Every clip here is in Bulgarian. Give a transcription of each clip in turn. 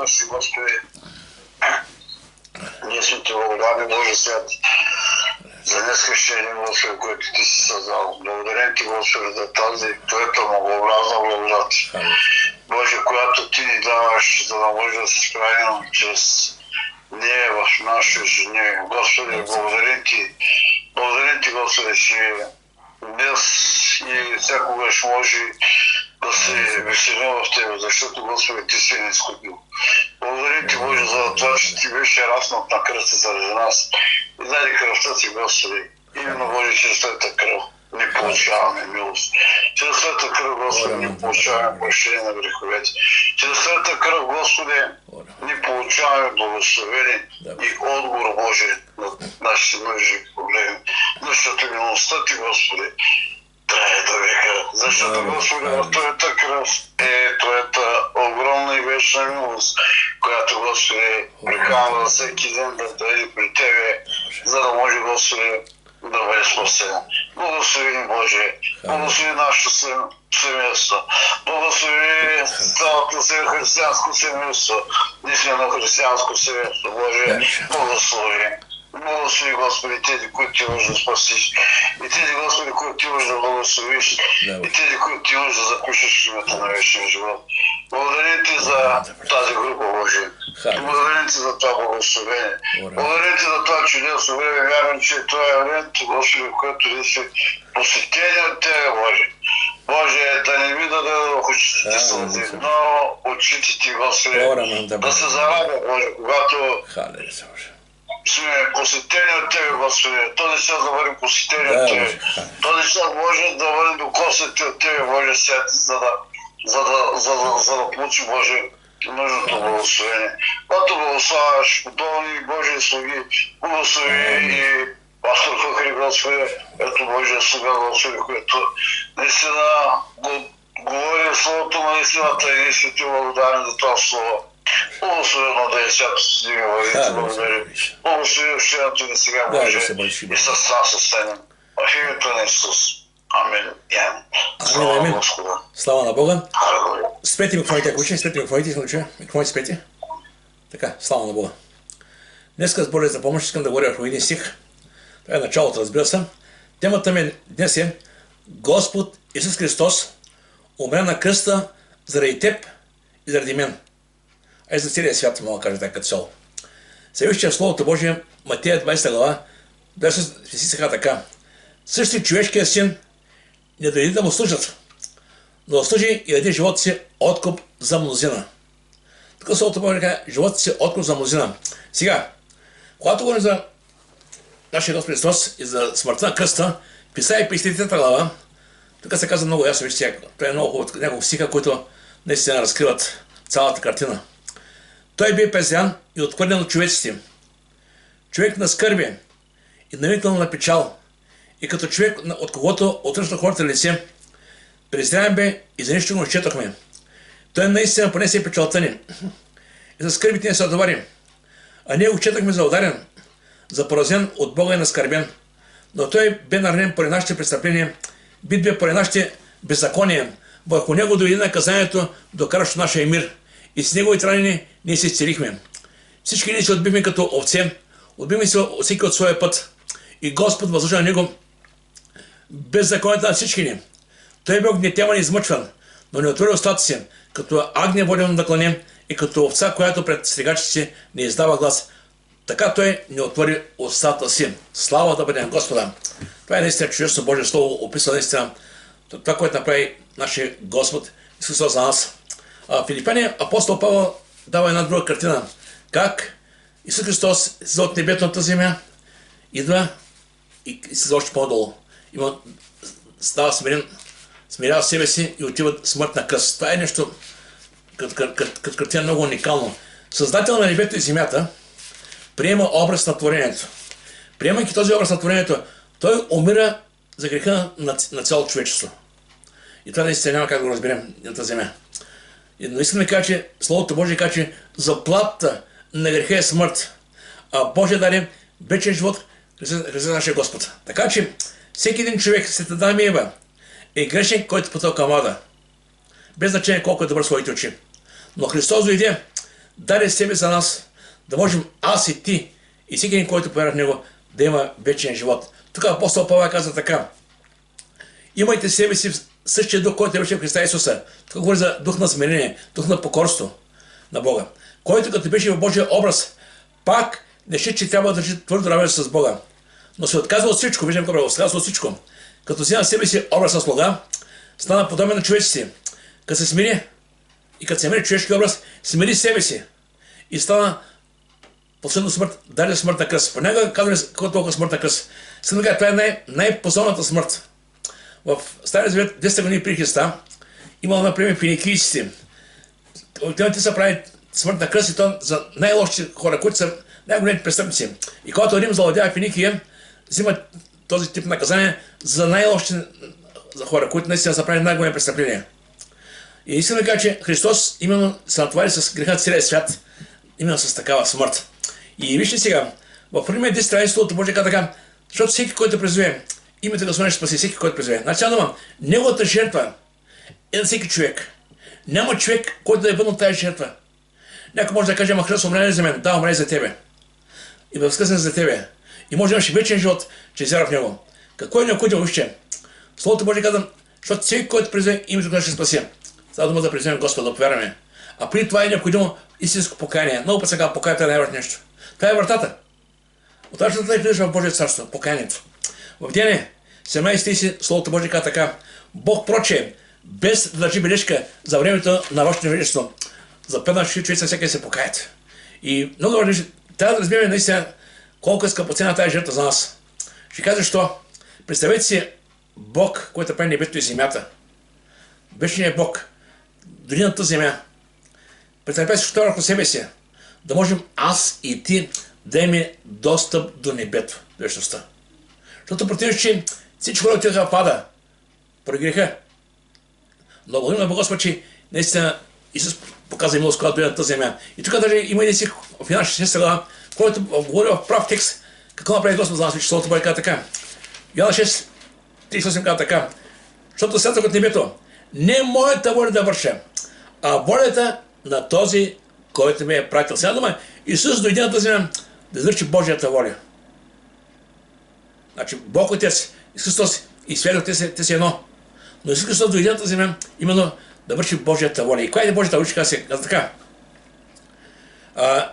наши, Господи. Ние сме Ти благодарни, Боже свят, за днескашния ден, Господи, който Ти си създал. Благодарен Ти, Господи, за тази Твоята многообразна благодат, Боже, която Ти ни даваш, за да може да се справим чрез нея в нашите жени. Господи, благодарен Ти, Господи, че днес и всякогаш може да се веселим в Тебе, защото, Господи, Ти си ни изкупил. Благодарим Ти, Боже, за това, че Ти беше раснат на кръста заради нас и даде кръвта Ти, Господи. Именно, Боже, чрез Твоята кръв не получаваме милост. Чрез Твоята кръв, Господи, не получаваме прощение на греховете. Чрез Твоята кръв, Господи, не получаваме благословение и отговор, Боже, на нашите нужди и проблеми. Защото милостта Ти, Господи, трае до века. Защото, Господи, в Твоята кръв е Твоята огромна и вечна милост, която, Господи, приканва всеки ден да дойде при Тебе, за да може, Господи, да бъде спасен. Благослови ни, Боже, благослови нашето семейство, благослови цялото християнско семейство. Ние сме на християнско семейство, Боже, благослови. Благослови, Господи, тези, които Ти можеш да спасиш, и тези, Господи, които Ти можеш да благословиш, и тези, които Ти можеш да запишеш името на вечния живот. Благодарим Ти за тази група, Боже. Благодарим Ти за това благословение. Благодарим Ти за това чудесно време. Вярвам, че това е времето, Господи, в което ние сме посетени от Тебе, Боже. Боже, да не ми даде в очите сълзи, но очите Ти, Господи, да се зарадя, Боже, когато сме посетени от Тебе, Господи. Този час да бъдем посетени от Тебе. Този час може да бъдем докоснати от Тебе, Боже, свят, за да получи, Боже, нужното благословение. Когато благославяш удобни Божии слуги, благослови и пастор Хохри, Господи, ето Божия слуга, Господи, който наистина говори Словото на истината и ние сме Ти благодарни за това Слово. Благословено да е свято с Тебе, Боже, благодарим. Благослови общината ни сега, Боже, и с нас останем. В името на Исус. Амин. Слава на Господа. Слава на Бога. Спрете микрофоните, ако учи, спрете микрофоните, искам да чуя. Микрофоните спрете. Така, слава на Бога. Днес с Божия за помощ искам да говоря върху един стих. Това е началото, разбира се. Темата ми днес е Господ Исус Христос умря на кръста заради теб и заради мен. Ай за целия свят мога да кажа така като цяло. Сега вижте в Словото Божие, Матея 20 глава, да се сега така. Същи човешкият син не дойде да му служат, но служи и даде живота си откуп за мнозина. Тук Словото Божие казва, живота си откуп за мнозина. Сега, когато говорим за нашия Господ Христос и за смъртта на кръста, Писание 53 глава, тук се казва много ясно, вижте, това е много хубаво, няколко стиха, които наистина разкриват цялата картина. Той бе презрян и отхвърлен от човеците. Човек на скърби и навикнал на печал. И като човек, от когото отръща хората лице, презрян бе и за нищо го изчетохме. Той наистина понесе печалта ни. И за скърбите ни се отовари. А ние го четохме за ударен, за поразен от Бога и наскърбен. Но той бе наранен поради нашите престъпления, бит бе поради нашите беззакония. Върху него дойде наказанието, докаращо нашия мир. И с неговите ранени ние се изцелихме. Всички ние се отбихме като овце, отбихме се всеки от своя път. И Господ възложи на него беззаконията на всички ни. Той бе огнетяван и измъчван, но не отвори устата си, като агне водено да клане и като овца, която пред стригачите си не издава глас. Така той не отвори устата си. Слава да бъде на Господа. Това е наистина чудесно Божие Слово, описва наистина това, което направи нашия Господ Исус за нас. Филипяни, апостол Павел дава една друга картина. Как Исус Христос слиза от небето на тази земя, идва и слиза още по-долу. Става смирен, смирява себе си и отива смърт на кръст. Това е нещо като картина много уникално. Създател на небето и земята приема образ на творението. Приемайки този образ на творението, той умира за греха на цялото човечество. И това наистина няма как да го разберем на тази земя. Но искам да кажа, че Словото Божие казва, че заплатата на греха е смърт, а Божия даде вечен живот Христос нашия Господ. Така че всеки един човек след Адам и Ева е грешник, който потъл към ада. Без значение колко е добър своите очи. Но Христос дойде даде себе за нас, да можем аз и ти, и всеки един, който повярва в него, да има вечен живот. Тук апостол Павел казва така: имайте себе си същия дух, който беше в Христа Исуса. Тук говори за дух на смирение, дух на покорство на Бога, който като беше в Божия образ, пак не счита, че трябва да държи твърдо равенство с Бога, но се отказва от всичко, виждам какво, отказва от всичко. Като взема себе си образ на слуга, стана подобен на човеците. Като се смири и като се мери човешки образ, смири себе си и стана последна смърт, даде смърт на кръст. Понякога казваме какво толкова смърт на кръст. Искам да кажа, това е най-позорната смърт. В Стария Завет, 10 години при Христа, имало, например, финикийците. Те са прави смърт на кръст и то за най-лошите хора, които са най-големите престъпници. И когато Рим завладява Финикия, взимат този тип наказание за най-лошите хора, които наистина са правили най-големи престъпления. И искам да кажа, че Христос именно се натовари с греха целия свят, именно с такава смърт. И вижте сега, в Римляни 10:13 Словото Божие казва така: защото всеки, който призове името Господне, ще спаси всеки, който призове. Значи, неговата жертва е на всеки човек. Няма човек, който да е вън от тази жертва. Някой може да каже: ама Христос умре за мен. Да, умре за тебе. И възкръсне за тебе. И може да имаш вечен живот, че вяра в него. Какво е необходимо? Вижте, Словото Божие казва, защото всеки, който призове името Господне, ще спаси. Става дума да призовем Господа, да повярваме. А преди това е необходимо истинско покаяние. Много път сега покаянието е най-важно нещо. Това е вратата. От тази врата влизаш в Божие царство, покаянието. В Деяния 17 Словото Божие казва така: Бог проче, без да държи бележка за времето на вашето невежество, за 15 човеца всеки се покаят. И много важно, трябва да разбираме наистина колко е скъпоценна тази жертва за нас. Ще кажа защо. Представете си Бог, който прави небето и земята. Вечният Бог дори на тази земя. Представете си върху себе си, да можем аз и ти да имаме достъп до небето, до вечността. Защото противно, че всички хора отиха в ада поради греха. Но благодарим на Господ, че наистина Исус показа милост, когато дойде на тази земя. И тук даже има един стих в една 6 глава, който говори в прав текст какво направи Господ за нас, че Словото Божие казва така. Йоанна 6, 38 казва така: защото слязох от небето, не моята воля да върша, а волята на този, който ме е пратил. Сега дума, Исус дойде на тази земя да извърши Божията воля. Значи Бог Отец, Исус Христос и Святия те са едно. Но Исус Христос дойде на тази земя именно да върши Божията воля. И коя е Божията воля? Казва така.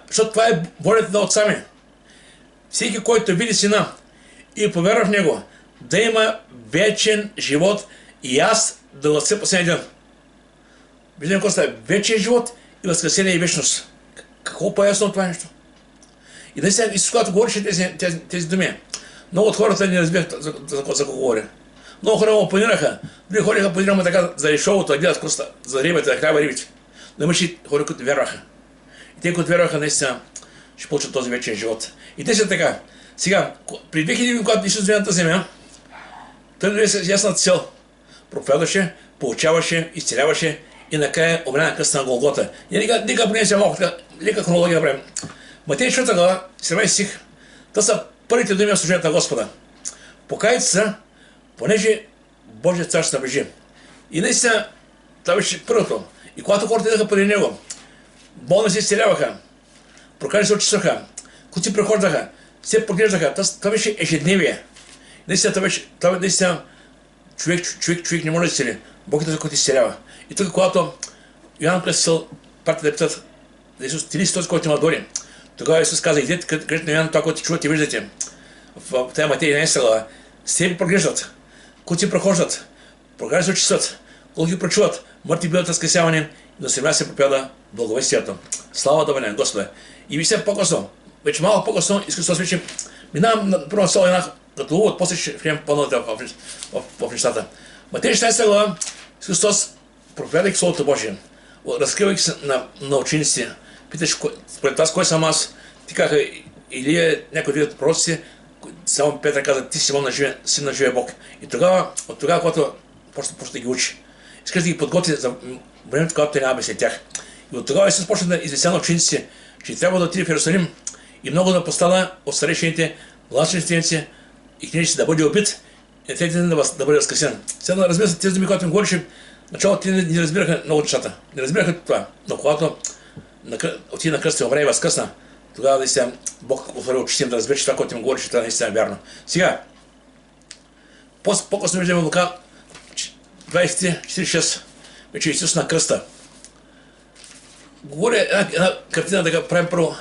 Защото това е волята на Отца ми. Всеки, който види Сина и повярва в Него, да има вечен живот и аз да възкреся последния ден. Виждаме какво става: вечен живот и възкресение и вечност. Какво по-ясно от това нещо? И наистина Исус, когато говореше тези думи, много от хората не разбираха за какво говоря. Много хора му опонираха. Дори ходиха опонираха така за шоуто, да гледат коста, за рибата, да хляба рибите. Но имаше хора, които вярваха. И те, които вярваха, наистина ще получат този вечен живот. И те са така. Сега, при 2000 години, когато Исус дойде на тази земя, той дойде с ясна цел. Проповядваше, получаваше, изцеляваше и накрая умря на кръста на Голгота. И нека понесе малко така, лека хронология да правим. Матей 4 глава, 17 стих, това са първите думи на служението на Господа. Покайте се, понеже Божият цар се наближи. И наистина, това беше първото. И когато хората идеха преди него, болни се изцеляваха, прокажени се очистваха, които си прехождаха, се поглеждаха. Това беше ежедневие. Наистина, това наистина човек не може да изцели. Бог е този, който изцелява. И тук, когато Йоанн Кръстител прати да питат Исус: ти ли си този, който има дори? Тогава Исус каза: идете, кажете на Йоанн това, което чувате и виждате. В тази Матей 11 глава. Се ви проглеждат, които си прохождат, програни се очистват, които ги прочуват, мъртви биват възкресявани, но сега се проповяда благовестието. Слава да бъде на Господа. И вижте по-късно, вече малко по-късно, Христос вече минавам на първо село една като увод, после ще приемем по-надълго в нещата. Матей 16 глава, Христос, проповядайки Словото Божие, разкривайки се на учениците, питаш според вас кой съм аз, ти казаха Илия, някой видят пророците, само Петър каза: ти си син на живия Бог. И от тогава, когато почна да ги учи, искаш да ги подготви за времето, когато те няма след тях. И от тогава Исус почна да известява на учениците, че трябва да отиде в Иерусалим и много да постана от старейшините, главноначениците и книжниците, да бъде убит и на третия ден да бъде възкресен. Сега да разбира се тези думи, когато им говореше, начало те не разбираха много нещата. Не разбираха това. Но когато отиде на кръста и умре и възкъсна, тогава наистина Бог отвори очите да разбере, че това, което им говори, че това наистина е вярно. Сега, по-късно виждаме Лука 23:46, вече Исус на кръста. Говоря една картина, да го правим първо.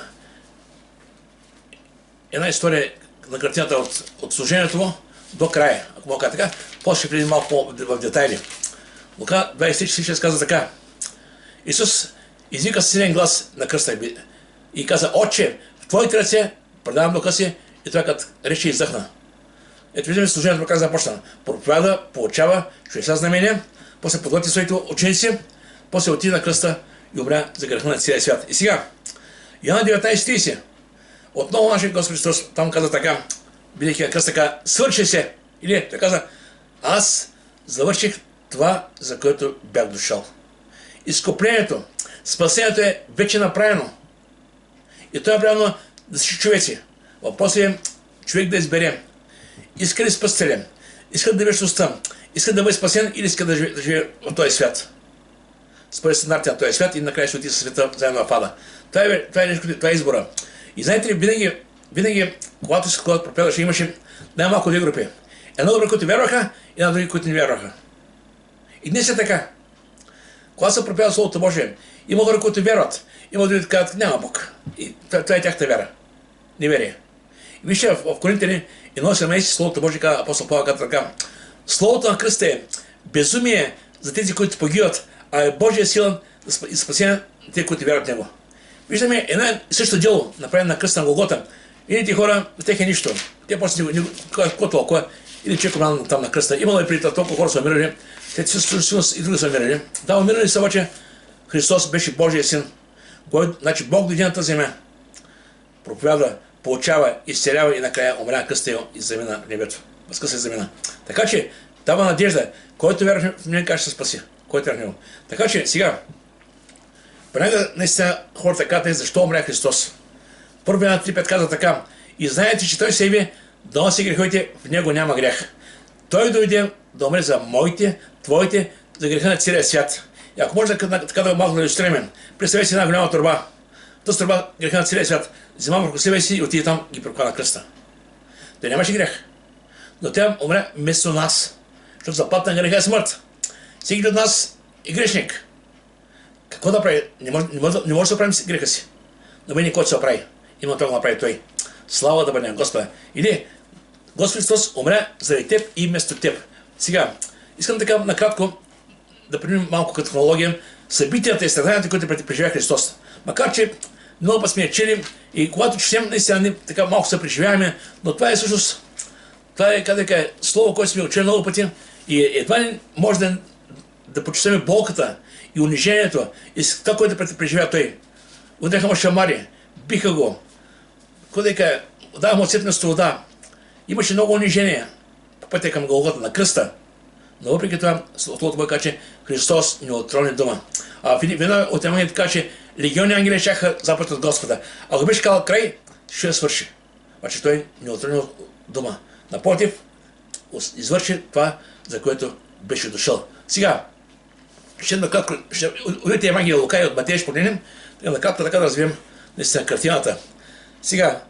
Една история на картината от служението му до края, ако мога така. После ще влизам малко в детайли. Лука 23:46 каза така. Исус извика с силен глас на кръста и каза: Отче, в Твоите ръце предавам духа си, и това като рече издъхна. Ето виждаме служението как започна. Проповяда, получава чудеса знамения, после подготви своите ученици, после отиде на кръста и умря за греха на целия свят. И сега, Йоанна 19:30, отново нашия Господ Христос там каза така, бидейки на кръста, така: свърши се. Или той каза: аз завърших това, за което бях дошъл. Изкуплението, спасението е вече направено. И то е правилно за всички човеци. Въпросът е човек да избере. Иска ли спасителен? Иска да вечността? Иска да бъде спасен или иска да живее в този свят? Според стандартите на този свят и накрая ще отиде със света заедно в ада. Това е избора. И знаете ли, винаги когато проповядваше, имаше най-малко две групи. Една група, които вярваха, и една други, които не вярваха. И днес е така. Когато се проповядва Словото Божие, има хора, които вярват, има други, които казват: няма Бог. И това е тяхната вяра. Неверие. И вижте, в Коринтяни 1:17 Словото Божие казва, апостол Павел казва така: Словото на кръста е безумие за тези, които погиват, а е Божия сила и спасение на тези, които вярват в Него. Виждаме едно и също дело, направено на кръста на Голгота. Едните хора, за тях е нищо. Те после какво толкова, или човек умрял там на кръста. Имало и преди толкова хора са умирали, те и други са умирали. Да, умирали са, обаче Христос беше Божия син. Значи Бог дойде на тази земя, проповядва, получава, изцелява и накрая умря на кръста и замина в небето. Възкъса и замина. Така че дава надежда, който вярва в него, как ще се спаси. Който вярва в него. Така че сега, понякога наистина хората казват: защо умря Христос? Първо Йоанна 3:5 казва така: и знаете, че Той се яви да носи греховете, в Него няма грях. Той дойде да умре за моите, твоите, за греха на целия свят. И ако може така да малко да иллюстрираме, представете си една голяма торба. Тази торба, греха на целия свят, взема върху себе си и отиде там и прокара на кръста. Той нямаше грех. Но тя умря вместо нас. Защото заплата на греха е смърт. Всеки от нас е грешник. Какво да прави? Не може да правим греха си. Но никой да се оправи. Има това да направи Той. Слава да бъде на Господа. Или Господ Христос умря заради теб и вместо теб. Сега, искам така накратко да преминем малко като хронология събитията и страданията, които преживя Христос. Макар че много път сме чели и когато четем, наистина така малко се преживяваме, но това е всъщност, това е слово, което сме учили много пъти и едва не може да почувстваме болката и унижението и това, което преживя Той. Удареха му шамари, биха го, даваха му отсепнество вода. Имаше много унижение по пътя към Голгота на кръста. Но въпреки това, Словото Божие казва, че Христос не отрони дума. А в една от Евангелието казва, че легиони ангели чакаха заповед от Господа. Ако беше казал край, ще я свърши. Обаче Той не отрони дума. Напротив, извърши това, за което беше дошъл. Сега, ще увидите Евангелие Лука и от Матея ще погледнем, накратко така да развием наистина картината. Сега,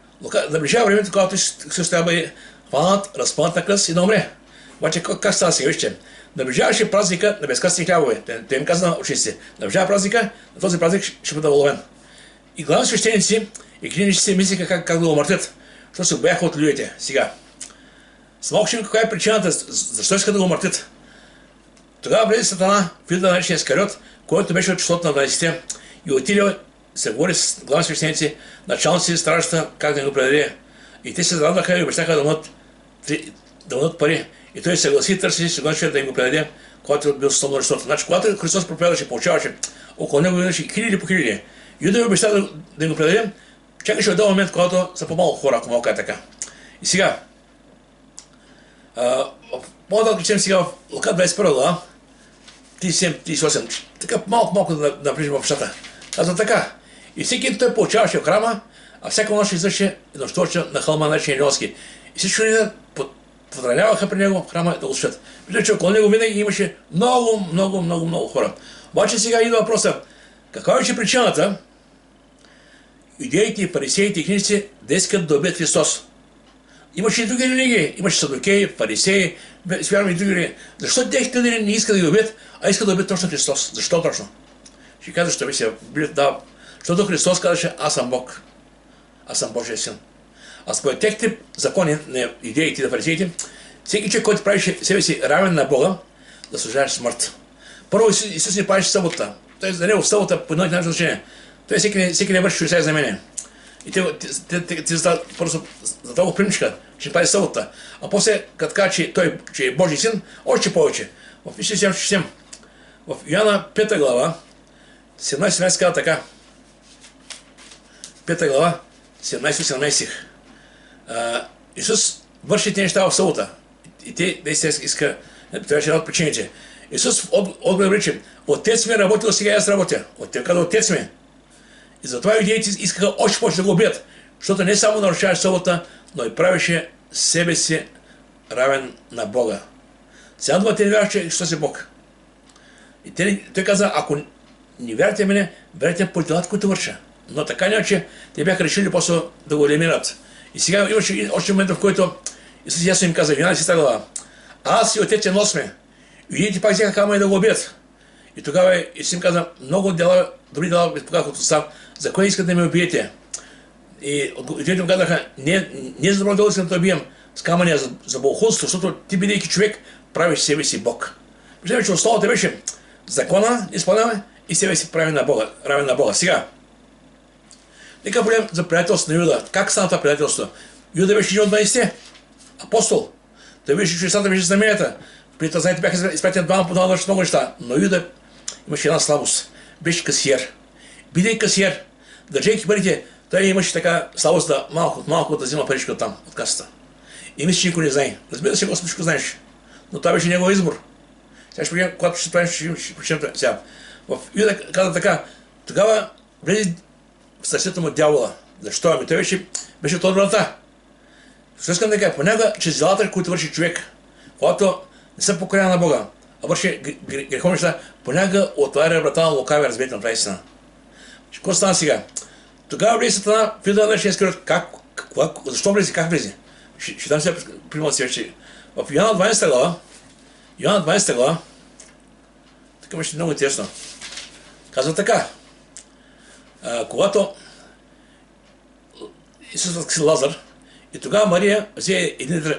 наближава времето, когато Христос трябва да бъде хванат, разпънат на кръст и да умре. Обаче как става сега? Вижте, наближаваше празника на безкъсни хлябове. Те им каза на учениците: наближава празника, на този празник ще бъде уловен. И главни свещеници и книжниците мислиха как да го умъртвят, защото се бояха от людите. Сега, смокшим каква е причината, защо иска да го умъртвят. Тогава влезе Сатана в Юда наречен Искариот, който беше от числото на 20-те и отиде се говори с главни свещеници, началници, стражата, как да го предаде. И те се радваха и обещаха да дадат пари. И той се съгласи, търси се да им го предаде, когато е бил стомно ресурс. Значи, когато Христос проповядваше, получаваше, около него имаше хиляди по хиляди. Юда им обеща да им го предаде, чакаше от този момент, когато са по-малко хора, ако малко е така. И сега, мога да отключим сега в Лука 21 глава, 37-38, така малко да навлижим в общата. Казва така: и всеки той получаваше в храма, а всяка нощ извърши нощуваше на хълма наречен Елионски. И всички люди подраняваха при него в храма да го слушат. Вижда, че около него винаги имаше много хора. Обаче сега идва въпроса: каква беше причината юдеите и фарисеите и книжници да искат да убият Христос. Имаше и други религии, имаше садукеи, фарисеи, вярваме и други религии. Защо техните не искат да ги убият, а искат да убият точно Христос? Защо точно? Ще казва, що се да. Защото Христос казваше, аз съм Бог. Аз съм Божия син. А според техните закони на идеите на фарисеите, всеки човек, който правеше себе си равен на Бога, да служаваше смърт. Първо Исус не правеше събота. Той за него в събота по едно и начин значение. Той всеки не върши чудеса за мене. И те просто за това го примчиха, че прави събота. А после, като каза, че е Божий син, още повече. В Йоанна 5 глава, 17 казва така. 5 глава, 17 стих. Исус върши тези неща в събота. И те иска, трябваше една от причините. Исус отговори рече, Отец ми е работил, сега аз работя. Каза Отец ми. И затова юдеите искаха още повече да го убият, защото не само нарушаваше събота, но и правеше себе си равен на Бога. Сега думата не вярваше, че Христос е Бог. И той каза, ако не вярвате мене, вярвате по делата, които върша. Но така няма, че те бяха решили после да го елиминират. И сега имаше още момент, в който Исус ясно им каза, Йоанна 10 глава, аз и Отец едно сме. Юдеите пак взеха камъни да го убият. И тогава Исус им каза, много дела, добри дела безпокаха от Отца, за кое искат да ме убиете? И юдеите му казаха, не за добро дело искам да те убием с камъня за богохулство, защото ти, бидейки човек, правиш себе си Бог. Виждаме, че основата беше закона, изпълняваме и себе си прави равен на Бога. Сега, нека говорим за приятелство на Юда. Как стана това приятелство? Юда беше един от 12 апостол. Той беше чудесата, беше знаменията. При това, знаете, бяха изпратени двама по два вършат много неща. Но Юда имаше една слабост. Беше касиер. Бидей касиер, държейки парите, той имаше така слабост да малко да взима паричка от там, от касата. И мисля, че никой не знае. Разбира се, Господ ще го знаеш. Но това беше негов избор. Сега ще причем, когато ще правим, ще причем сега. В Юда каза така, тогава влезе в сърцето му дявола. Защо? Ами той беше от отбраната. Що искам да кажа, понякога, чрез делата, които върши човек, когато не се покорява на Бога, а върши греховни неща, понякога отваря врата на лукавия, разберете на това истина. Какво стана сега? Тогава влезе Сатана, вида на днешния скрит, защо влезе, как влезе? Ще дам сега примал си. В Йоанна 12 глава, така беше много интересно. Казва така, когато Исус възкреси Лазар, и тогава Мария взе един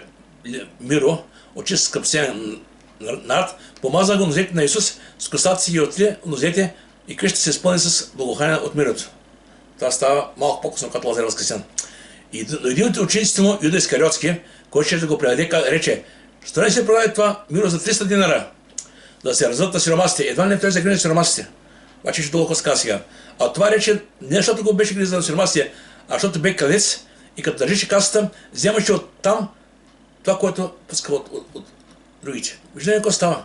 миро, от чист скъпсен народ, помаза го нозете на Исус, с косата си ги отли нозете и къщата се изпълни с благоухание от мирото. Това става малко по-късно, като Лазар е възкресен. И един от учениците му, Юда Искариотски, който ще да го предаде, рече, що не се продаде това миро за 300 динара, да се раздадат на сиромасите. Едва не той загрижи сиромасите. Обаче ще толкова ска сега. А това рече не защото го беше грижа на сиромасите, а защото бе крадец и като държеше касата, вземаше от там това, което пуска от другите. Виждаме какво става.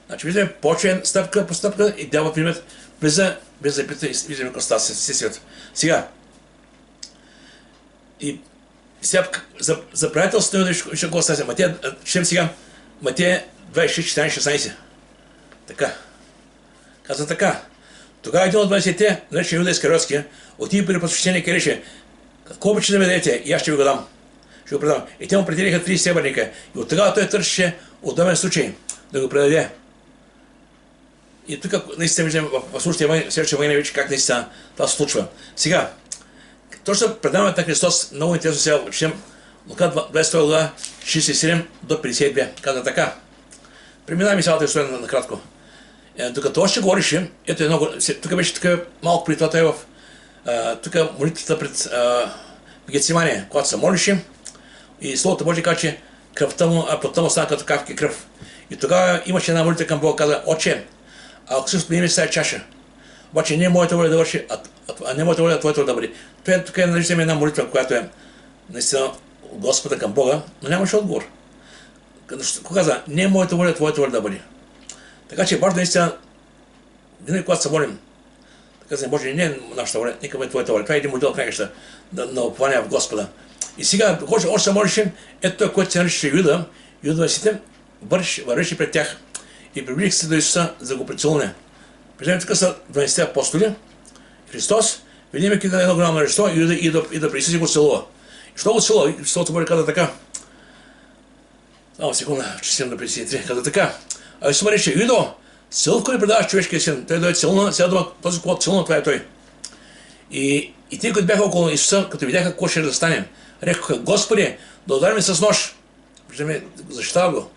Значи виждаме почвен стъпка по стъпка и дява примет влиза без да пита и виждаме какво става се свят. Сега. И сега за приятелството ще го става. Матея, четем сега. Матея 26, 14, 16. Така. Каза така. Тогава един от 20-те, наречен Юда Искариотски, отиде при посвещеника и рече, какво обича да ме дадете, и аз ще ви го дам. Ще го предам. И те му пределиха 30 сребърника. И от тогава той търсеше удобен случай да го предаде. И тук наистина виждаме в следващия война вече как наистина това се случва. Сега, точно предаването на Христос, много интересно сега четем Лука 22 глава 67 до 52. Каза така. Преминаваме цялата история накратко. Докато още говорише, ето едно, тук беше така малко преди това, той в тук молитвата пред Гецимания, когато се молише и Словото Божие каза, че кръвта му, плътта му стана като капки кръв. И тогава имаше една молитва към Бога, каза, Отче, ако се приеме сега чаша, обаче не е моята воля да върши, а не моята воля, а твоята да бъде. Тук наричаме една молитва, която е наистина от Господа към Бога, но нямаше отговор. Кога каза, не е моята воля, а твоята воля да бъде. Така че важно наистина, винаги когато се молим, казваме, Боже, не е нашата воля, нека бъде твоята воля. Това е един модел крайнеща на упование в Господа. И сега, още се молише, ето той, който се наричаше Юда, Юдовасите, вървеше пред тях и приближиха се до Исуса за го прицелуне. Преждем тук са 12 апостоли, Христос, видим едно голямо множество и да при Исус го целува. Що го целува? Защото Божие каза така. Само секунда, че съм да 53. Каза така. А Исус рече, Юдо, целувко не предаваш човешкия син. Той дойде целуна, сега дума, този когато целуна, това е той. И те, които бяха около Исуса, като видяха какво ще да стане, рекоха, Господи, да ударим с нож. Виждаме, защитава го.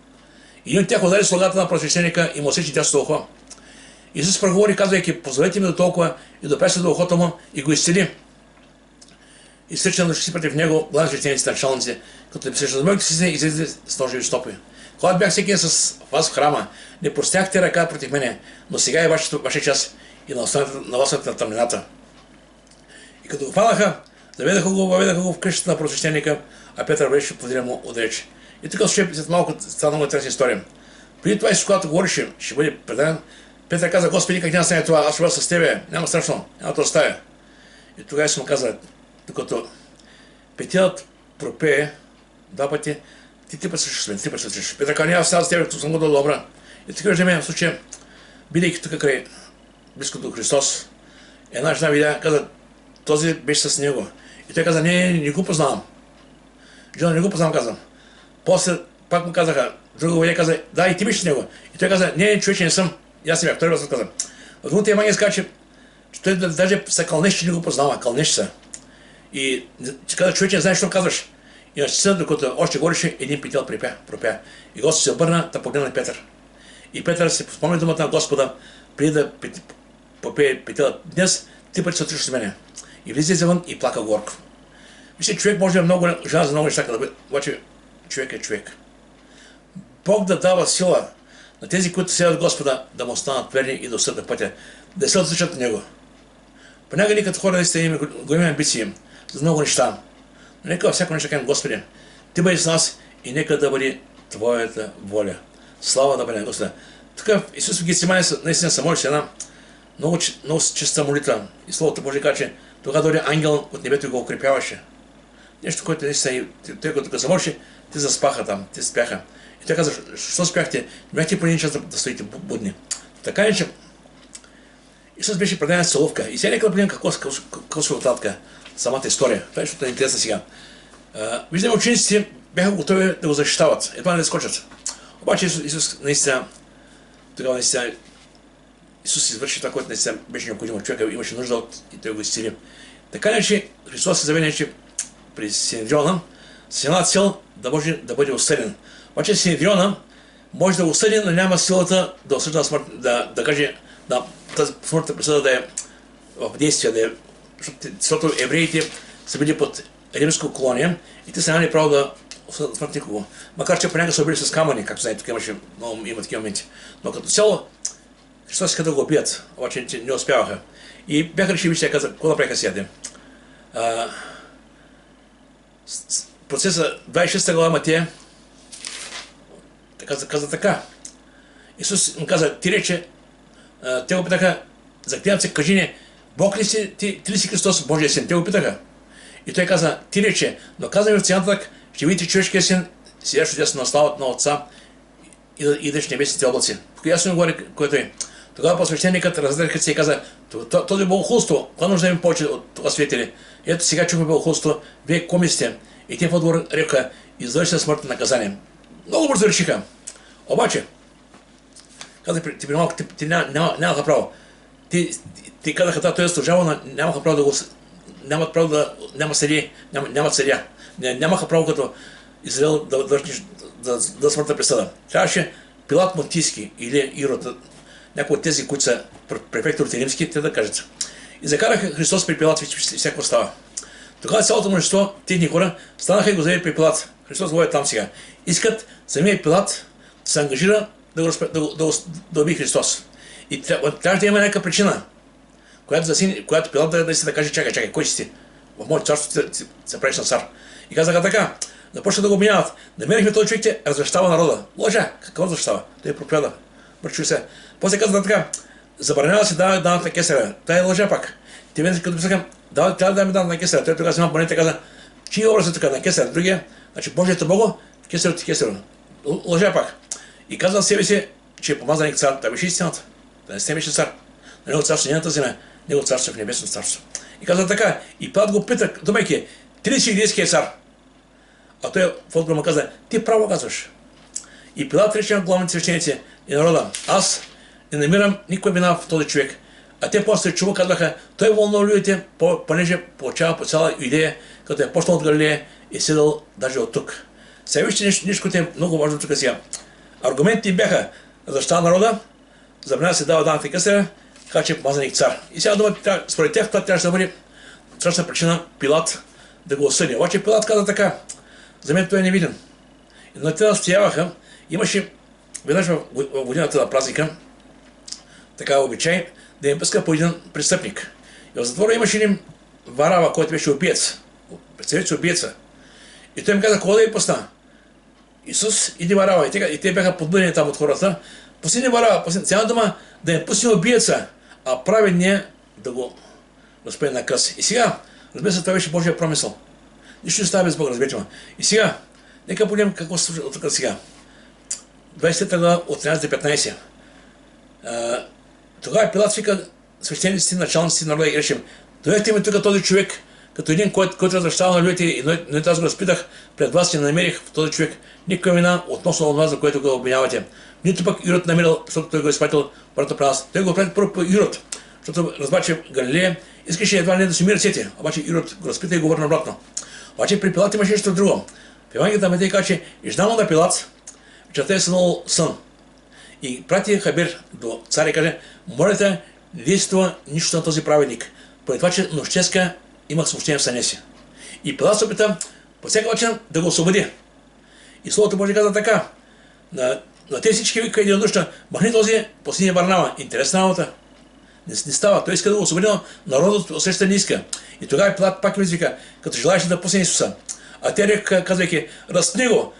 И един от тях удари слугата на просвещеника и му осечи дясното ухо. Исус проговори, казвайки, позволете ми до толкова и допресе до ухото му и го изцели. И срещна души си против него, главни свещеници, началници, като се размърки си и излезе с ножови стопи. Когато бях всеки с вас в храма, не простяхте ръка против мене, но сега е вашия час и на ласата на тъмнината. И като го фанаха, въведаха го в къщата на просвещеника, а Петър беше подирен му отреч. И тук след малко стана много интересна история. Преди това Исус, когато говореше, ще бъде предаден, Петър каза, Господи, как няма стане това, аз ще бъда с тебе, няма страшно, няма да оставя. И тогава Исус му каза, докато петелът пропее два пъти, ти път срещаш мен, срещаш. Петър каза, няма сега с тебе, като съм го добра. И така виждаме в случая, бидейки тук край близко до Христос, една жена видя, каза, този беше с него. И той каза, не го познавам. Жена, не го познавам, казвам. После пак му казаха, друго видя каза, да, и ти беше с него. И той каза, не, човече, не съм. И аз си бях, втори път каза. В другата Евангелие каза, че той даже са кълнещи, не го познава, кълнещи са. И каза, човече, не знаеш, що казваш. И на часа, докато още говореше, един петел пропя. И Господ се обърна, да погледна Петър. И Петър се спомни думата на Господа, преди да попее петелът. Днес ти пъти се отричаш с мене. И влиза вън и плака горко. Вижте, човек може да е много жена за много неща, обаче човек е човек. Бог да дава сила на тези, които следват Господа, да му останат верни и да осъдят пътя, да се отричат от Него. Понякога ние като хора наистина имаме големи амбиции за много неща. Но нека във всяко нещо кажем, Господи, Ти бъди с нас и нека да бъде Твоята воля. Слава да бъде, Господа. Тук Исус в Гецимани наистина се молеше една много чиста молитва. И Словото Божие казва, че тогава дойде ангел от небето и го укрепяваше. Нещо, което наистина, тъй като се молеше, те заспаха там, те спяха. И той каза, защо спяхте? Не бяхте по един час да стоите будни. Така е, че Исус беше предаден с целувка. И сега нека да видим какво се оттатка самата история. Това е защото е интересно сега. Виждаме, учениците бяха готови да го защитават. Едва не да скочат. Обаче Исус наистина, тогава наистина Исус извърши това, което наистина беше необходимо. Човека имаше нужда от и той го изцели. Така не, че Христос се заведе, че при Синедриона с една цел да може да бъде осъден. Обаче Синедриона може да го осъди, но няма силата да осъжда смърт, да каже, тази смъртна присъда да е в действие, защото евреите са били под римско колония и те са нямали право да осъдат смърт никого. Макар че понякога са били с камъни, както знаете, тук има такива моменти. Но като цяло Христос иска да го убият, обаче не успяваха. И бяха решили, вижте, каза, какво направиха сега? Процеса 26 глава Матея каза така. Исус им каза, ти рече, те го питаха, заклевам се, кажи не, Бог ли си, ти ли си Христос, Божия син? Те го питаха. И той каза, ти рече, но каза ми в цената, ще видите човешкия син, седящ отдясно на славата на Отца и идеш в небесните облаци. Ясно говори, което е. Тогава посвещеникът раздърха се и каза, този богохулство, кога нужда им повече от свидетели? Ето сега чухме богохулство, вие какво мислите? И те в отговор река, извърши смъртно наказание. Много бързо решиха. Обаче, казах ти при малко, ти нямаха право. Ти казаха, той е служава, нямаха право да го... Нямат право да... Нямат съдия. Нямаха право като Израел да смъртна присъда. Трябваше Пилат Монтийски или Ирод, някои от тези, които са префекторите римски, те да кажат. И закараха Христос при Пилат и всяко става. Тогава цялото множество техни хора станаха и го завели при Пилат. Христос говори там сега. Искат самия Пилат да се ангажира да уби Христос. И трябва да има някаква причина, която Пилат да каже, чакай, кой си ти? В моето царство ти се правиш на цар. И казаха така, започнаха да го обвиняват. Намерихме този човек, че развещава народа. Лъжа, какво защитава? Той проповяда. Мърчуй се. После казаха така, забранява се да данък на кесаря. Тая е лъжа пак. Те веднъж като писаха, трябва да даме данък на кесаря. Той тогава взема монета и каза, чий образ е тук на кесаря? Другия, значи Божието Бого, кесарят и кесаря. Лъжа пак. И каза на себе си, че е помазаник цар. Той беше истината. Да не сте беше цар. На него царство не е на тази земя, него царство в небесно царство. И каза така, и Пилат го пита, думайки, ти ли си юдейския цар? А той в отговор му каза, ти право казваш. И Пилат рече на главните свещеници и народа, аз не намирам никой вина в този човек. А те после чува, казваха, той вълнува людите, понеже получава по цяла Юдея, като е почнал от Галилея и седал даже от тук. Сега вижте нещо, което е много важно тук сега. Аргументите бяха за защита народа, забранява се дава данък и късера, така че помазаник цар. И сега думат, според тях това трябваше да бъде страшна причина Пилат да го осъди. Обаче Пилат каза така, за мен той е невиден. Но те настояваха, имаше веднъж в годината на празника, така обичай, да им пуска по един престъпник. И в затвора имаше един Варава, който беше убиец. Представете убиеца. И той им каза, кога да ви пусна? Исус, иди Варава. И те бяха подбудени там от хората. Пусни Варава, пусни. Цяла дума да им пусне убиеца, а праведния да го разпее на кръст. И сега, разбира се, това беше Божия промисъл. Нищо не става без Бог, разбирате ме. И сега, нека погледнем какво се случва от тук сега. 23 глава от 13 до 15. Тогава Пилат вика свещениците, началниците на народа и речем, дойдете ми тук този човек, като един, който разрешава на людите, но аз го разпитах пред вас и намерих в този човек никаква вина относно това, за което го обвинявате. Нито пък Ирод намерил, защото той го е изпратил върто при нас. Той го прави първо по Ирод, защото разбра, че Галилея искаше едва не да си умира ръцете, обаче Ирод го разпита и го върна обратно. Обаче при Пилат имаше нещо друго. В Евангелията на Матей казва, че ждано на Пилат, вечерта е сънал сън. И прати Хабир до царя и каже, моля те, не действува нищо на този праведник, поради това, че нощеска имах смущение в съня си. И Пилат се опита по всеки начин да го освободи. И Словото Божие каза така, на тези всички вика единодушно, махни този последния Варнава. Интересна работа. Не става. Той иска да го освободи, но народът усеща не иска. И тогава Пилат пак извика, като желаеше да пусне Исуса. А те казвайки, разпни го.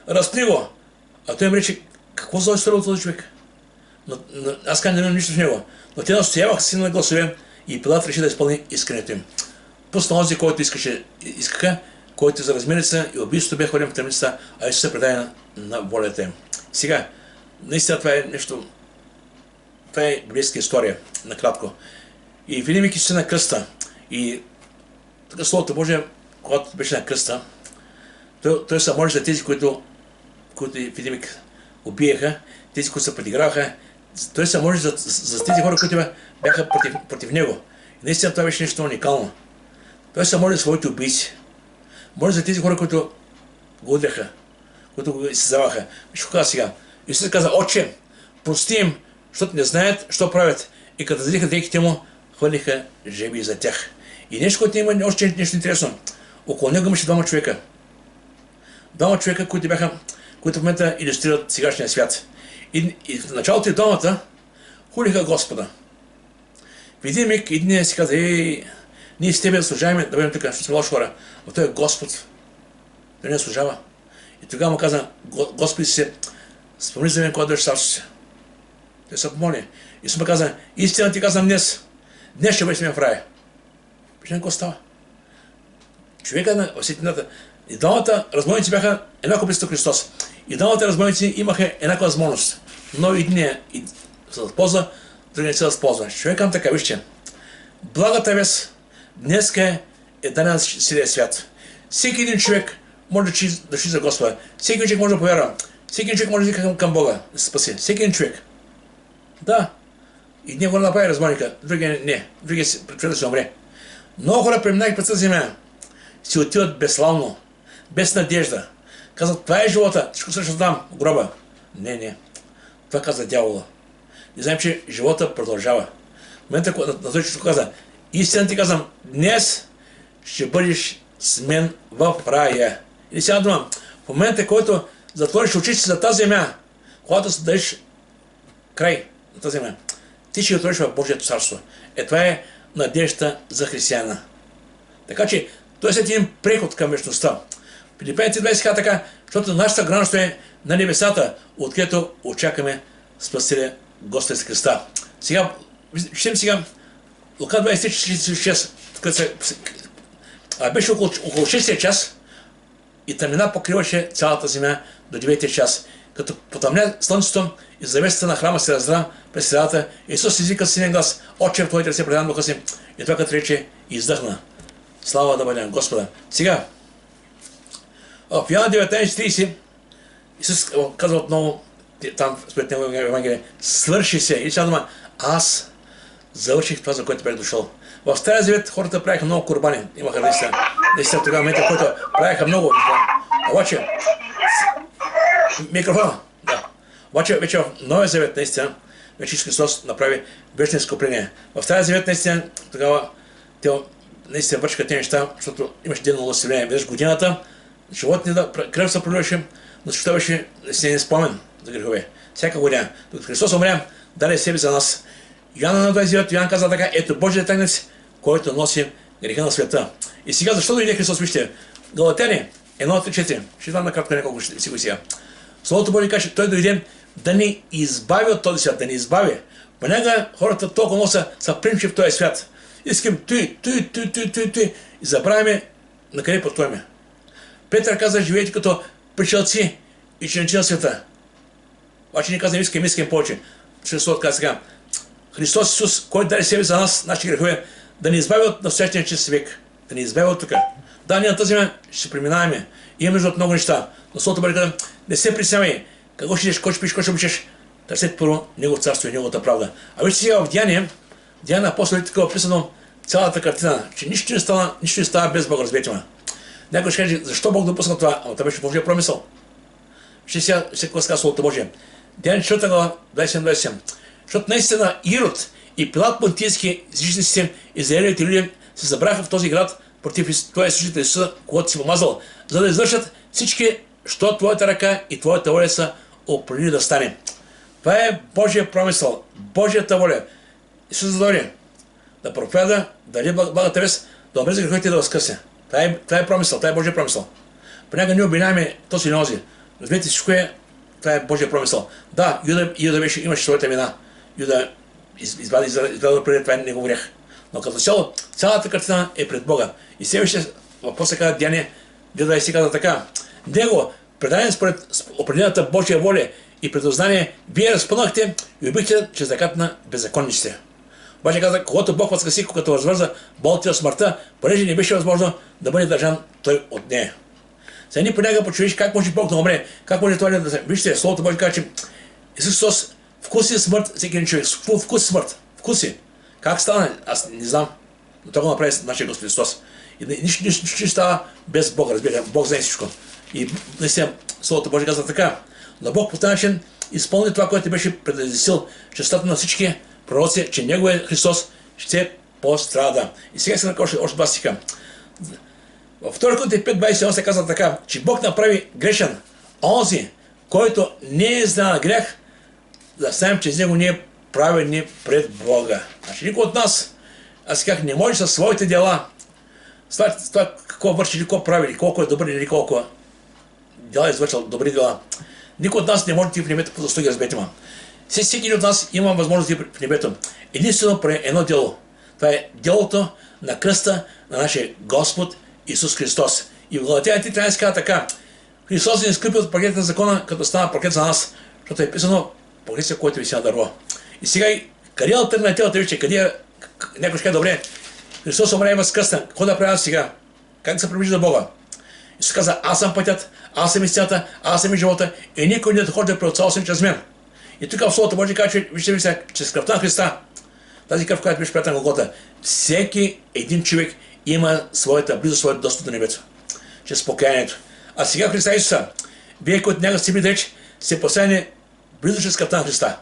А той им рече, какво за история от този човек? Но аз не имам нищо в него. Но те настояваха си на гласове и Пилат реши да изпълни искането им. Пусна онзи, който искаха, който за размирица и убийството бе хвърлен в тъмницата, а Исус се предаде на волята им. Сега, наистина това е нещо, това е библейска история, накратко. И видимайки се на кръста, и така Словото Божие, когато беше на кръста, той се може за тези, които видимик убиеха, тези, които се подиграваха, той се може за тези хора, които бяха против него. И наистина това беше нещо уникално. Той се може за своите убийци. Може за тези хора, които го удряха, които го изсъздаваха. Виж какво каза сега. Исус каза, Отче, прости им, защото не знаят, що правят. И като задиха дрехите му, хвърлиха жеби за тях. И нещо, което има още нещо интересно. Около него имаше двама човека. Двама човека, които в момента илюстрират сегашния свят. И в началото и двамата хулиха Господа. В един миг един си каза, ние с тебе служаваме да бъдем тук, защото сме лоши хора. Но той е Господ. Той не служава. И тогава му каза, Господи си, спомни за мен, когато дойдеш царството си. Той се помоли. И му каза, истина ти казвам днес. Днес ще бъдеш с мен в рая. Вижте какво става. Човека на сетината. И двамата разбойници бяха еднакво близо до Христос. И двамата разбойници имаха еднаква възможност. Но единия се възползва, другия не се възползва. Човек към така, вижте. Благата вест днеска е дадена на целия свят. Всеки един човек може да чуи за Господа. Всеки един човек може да повярва. Всеки един човек може да иска към Бога, да се спаси. Всеки един човек. Да. И ние го направи разбойника, другия не. Другия предпочита да се умре. Много хора преминали през тази земя. Си отиват безславно, без надежда. Казват, това е живота, всичко също там, гроба. Не. Това каза дявола. И знаем, че живота продължава. В момента, на този човек каза, истина ти казвам, днес ще бъдеш с мен в рая. Или сега дума, в момента, който затвориш очите за тази земя, когато се дадеш край на тази земя, ти ще отвориш в Божието царство. Това е надежда за християна. Така че, той е един преход към вечността. Филипяните 20 казва така, защото нашата граница е на небесата, откъдето очакваме Спасителя Господа Христа. Сега, виждем сега, Лука 23:46, беше около 6 час и тъмнина покриваше цялата земя до 9 час. Като потъмня слънцето и завесата на храма се раздра през средата, Исус извика с силен глас, Отче, в Твоите ръце предавам духа си. И това като рече, и издъхна. Слава да бъде на Господа. Сега, в Йоанна 19:30 Исус казва отново, там според него Евангелие, свърши се. И сега дума, аз завърших това, за което бях дошъл. В Стария Завет хората правиха много курбани. Имаха наистина тогава момента, в който правиха много. Обаче, микрофона, да. Обаче вече в Новия Завет наистина, вече Исус Христос направи вечни изкупления. В Стария Завет наистина тогава те наистина вършиха тези неща, защото имаше ден на усиление. Веднъж годината, животни да кръв се проливаше, но също беше наистина спомен за грехове. Всяка година. Докато Христос умря, даде себе за нас. Йоанна на 29, Йоанн каза така, ето Божият агнец, който носи греха на света. И сега защо дойде Христос? Вижте, Галатяни 1:3-4. Ще вам накратко няколко си го сега. Словото Божие каже, той дойде да ни избави от този свят, да ни избави. Понякога хората толкова са примчи в този свят. Искам той. И забравяме на къде пътуваме. Петър каза, живеете като пришелци и членци на света. Обаче ни казваме, искам повече. Христос каза сега, Христос Исус, който даде себе за нас, нашите грехове, да ни избави от настоящия чист век. Да ни избави от тук. Да, ние на тази земя ще се преминаваме. Имаме нужда от много неща. Но Словото Божие казва, не се притеснявай. Какво ще идеш, кой ще пишеш, кой ще обичаш. Търсете първо Неговото царство и Неговата правда. А вижте сега в Деяния на апостолите така описано цялата картина, че нищо не става без Бог, разберете ме. Някой ще каже, защо Бог допусна това? Ама това беше Божия промисъл. Ще сега какво се казва Словото Божие. Деяния 4 глава, 27. Защото наистина Ирод и Пилат Понтийски, езичниците и израелевите люди се събраха в този град против този служител Исуса, когато си помазал, за да извършат всички, що твоята ръка и твоята воля са определили да стане. Това е Божия промисъл, Божията воля. Исус дойде да проповяда, да даде благата вест, да умре за греховете и да възкръсне. Това е промисъл, това е Божия промисъл. Понякога ние обвиняваме този и нози. Разберете, всичко това е Божия промисъл. Да, Юда имаше своята вина. Юда извади преди това не го грях. Но като цяло, цялата картина е пред Бога. И следващия въпрос се казва Деяния, 2:20 се казва така. Него, предаден според определената Божия воля и предознание, вие разпънахте и убихте чрез ръката на беззаконниците. Обаче каза, когато Бог възкреси, когато развърза болните от смъртта, понеже не беше възможно да бъде държан той от нея. Сега ни понякога почувиш как може Бог да умре, как може това да се... Вижте, Словото Божие казва, че Исус Христос вкуси смърт, всеки един човек. Вкуси смърт. Вкуси. Как стана? Аз не знам. Но това го направи нашия Господ Христос. И нищо не става без Бога, разбира. Бог знае всичко. И наистина Словото Божие казва така. Но Бог по този начин изпълни това, което беше предизвестил честата на всички пророци, че Неговият Христос ще пострада. И сега се накоша още два стиха. Във 2 Коринтияни 5:21 се казва така, че Бог направи грешен онзи, който не е знал грях, да знаем, че с него ние правени пред Бога. Значи никой от нас, аз казах, не може със своите дела, с това какво върши, какво прави, колко е добър или колко дела е извършил добри дела. Никой от нас не може да ти в небето по заслуги, разберете ма. Всеки от нас има възможност да ти в небето. Единствено при едно дело. Това е делото на кръста на нашия Господ Исус Христос. И в Галатяни 3 трябва да се казва така. Христос не изкрепи от проклет на закона, като стана проклет за нас, защото е писано проклет, който виси на дърво. И сега, къде е алтернативата, вижте, къде е, някой ще каже, добре, Христос умря и възкръсна, какво да правя сега? Как да се приближи до Бога? Исус каза, аз съм пътят, аз съм истината, аз съм и живота и никой не доходи да преотцава съм чрез мен. И тук в Словото Божие казва, че вижте, чрез кръвта на Христа, тази кръв, която беше прията на Голгота, всеки един човек има своят достъп до небето, чрез покаянието. А сега Христа Исуса, вие, които някак сте били далеч, се поставени близо чрез кръвта на Христа.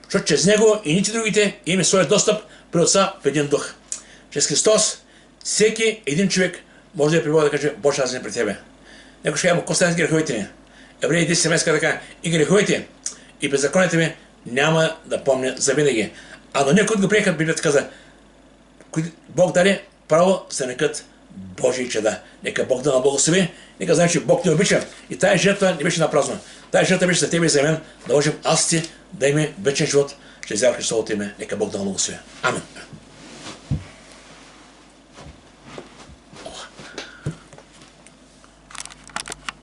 Защото чрез него и ните другите имаме своят достъп при Отца в един дух. Чрез Христос всеки един човек може да прибога да каже, Боже, аз не при Тебе. Някой ще кажа, какво стане с греховете ми? Евреи 10:17 така, и греховете, и беззаконията ми няма да помня завинаги. А до някой го приеха, Библията каза, Бог даде право се нарекат Божии чеда. Нека Бог да наблагослови, нека знаем, че Бог ни обича. И тая жертва не беше напразна. Тая жертва беше за тебе и за мен, да можем аз ти да имаме вечен живот чрез Христовото име. Нека Бог да наблагослови. Амин.